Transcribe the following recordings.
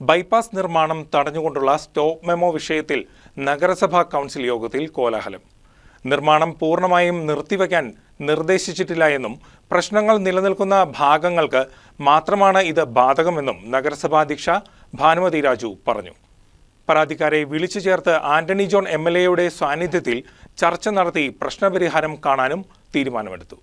Bypass നിർമ്മാണം തടഞ്ഞുകൊണ്ടുള്ള stop memo വിഷയത്തിൽ നഗരസഭാ കൗൺസിൽ യോഗത്തിൽ കോലാഹലം. നിർമ്മാണം പൂർണ്ണമായും നിർത്തിവെക്കാൻ നിർദ്ദേശിച്ചിട്ടില്ല എന്നും പ്രശ്നങ്ങൾ നിലനിൽക്കുന്ന ഭാഗങ്ങൾക്ക് മാത്രമാണ് ഇത് ബാധകമെന്നും നഗരസഭാ അധ്യക്ഷ ഭാനുമതി രാജു പറഞ്ഞു. പരാതിക്കാരെ വിളിച്ചു ചേർത്ത് ആന്റണി ജോൺ MLAയുടെ സാന്നിധ്യത്തിൽ ചർച്ച നടത്തി പ്രശ്നപരിഹാരം കാണാനും തീരുമാനമെടുത്തു.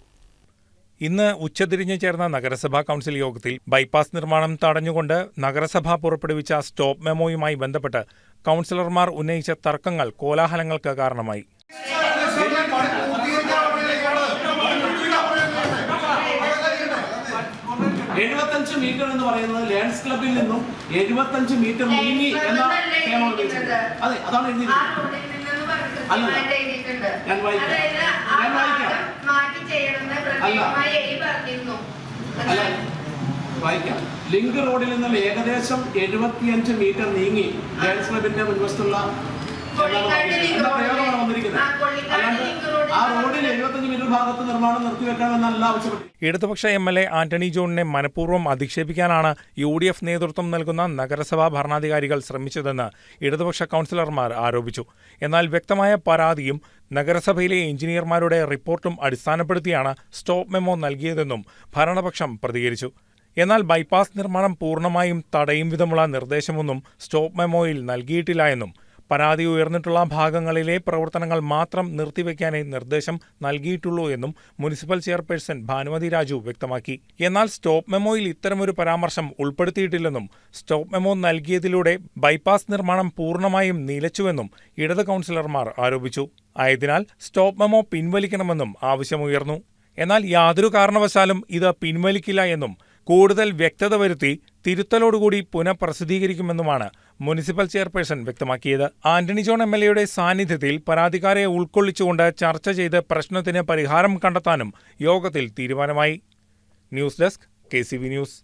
ഇന്ന് ഉച്ചതിരിഞ്ഞ് ചേർന്ന നഗരസഭാ കൗൺസിൽ യോഗത്തിൽ ബൈപ്പാസ് നിർമ്മാണം തടഞ്ഞുകൊണ്ട് നഗരസഭ പുറപ്പെടുവിച്ച സ്റ്റോപ്പ് മെമ്മോയുമായി ബന്ധപ്പെട്ട് കൗൺസിലർമാർ ഉന്നയിച്ച തർക്കങ്ങൾ കോലാഹലങ്ങൾക്ക് കാരണമായി. 75 മീറ്റർ എന്ന് പറയുന്നത് ലയൺസ് ക്ലബിൽ നിന്നും 75 മീറ്റർ നീങ്ങി എന്ന നിയമം ഉപയോഗിച്ചത്. അതെ, അതാണ് ഞാൻ വായിക്കാം. ലിങ്ക് റോഡിൽ നിന്നും ഏകദേശം 75 മീറ്റർ നീങ്ങി ലയൺസ് ക്ലബിന്റെ മുൻവശത്തുള്ള പ്രയോഗമാണ് വന്നിരിക്കുന്നത്. ആ റോഡിൽ 75 മീറ്റർ ഭാഗത്ത് നിർമ്മാണം നിർത്തിവെക്കണമെന്നല്ല ആവശ്യപ്പെട്ടു. ഇടതുപക്ഷ MLA ആന്റണി ജോണിനെ മനഃപൂർവ്വം അധിക്ഷേപിക്കാനാണ് UDF നേതൃത്വം നൽകുന്ന നഗരസഭാ ഭരണാധികാരികൾ ശ്രമിച്ചതെന്ന് ഇടതുപക്ഷ കൗൺസിലർമാർ ആരോപിച്ചു. എന്നാൽ വ്യക്തമായ പരാതിയും നഗരസഭയിലെ എഞ്ചിനീയർമാരുടെ റിപ്പോർട്ടും അടിസ്ഥാനപ്പെടുത്തിയാണ് സ്റ്റോപ്പ് മെമ്മോ നൽകിയതെന്നും ഭരണപക്ഷം പ്രതികരിച്ചു. എന്നാൽ ബൈപ്പാസ് നിർമ്മാണം പൂർണ്ണമായും തടയും വിധമുള്ള നിർദ്ദേശമൊന്നും സ്റ്റോപ്പ് മെമ്മോയിൽ നൽകിയിട്ടില്ല എന്നും പരാതി ഉയർന്നിട്ടുള്ള ഭാഗങ്ങളിലെ പ്രവർത്തനങ്ങൾ മാത്രം നിർത്തിവെക്കാനേ നിർദ്ദേശം നൽകിയിട്ടുള്ളൂ എന്നും മുനിസിപ്പൽ ചെയർപേഴ്സൺ ഭാനുമതി രാജു വ്യക്തമാക്കി. എന്നാൽ സ്റ്റോപ്പ് മെമ്മോയിൽ ഇത്തരമൊരു പരാമർശം ഉൾപ്പെടുത്തിയിട്ടില്ലെന്നും സ്റ്റോപ്പ് മെമ്മോ നൽകിയതിലൂടെ ബൈപ്പാസ് നിർമ്മാണം പൂർണ്ണമായും നിലച്ചുവെന്നും ഇടത് കൗൺസിലർമാർ ആരോപിച്ചു. ആയതിനാൽ സ്റ്റോപ്പ് മെമ്മോ പിൻവലിക്കണമെന്നും ആവശ്യമുയർന്നു. എന്നാൽ യാതൊരു കാരണവശാലും ഇത് പിൻവലിക്കില്ല എന്നും കൂടുതൽ വ്യക്തത വരുത്തി തിരുത്തലോടുകൂടി പുനഃപ്രസിദ്ധീകരിക്കുമെന്നുമാണ് മുനിസിപ്പൽ ചെയർപേഴ്സൺ വ്യക്തമാക്കിയത്. ആന്റണി ജോൺ MLAയുടെ സാന്നിധ്യത്തിൽ പരാതിക്കാരെ ഉൾക്കൊള്ളിച്ചുകൊണ്ട് ചർച്ച ചെയ്ത് പ്രശ്നത്തിന് പരിഹാരം കണ്ടെത്താനും യോഗത്തിൽ തീരുമാനമായി. News desk KCV news.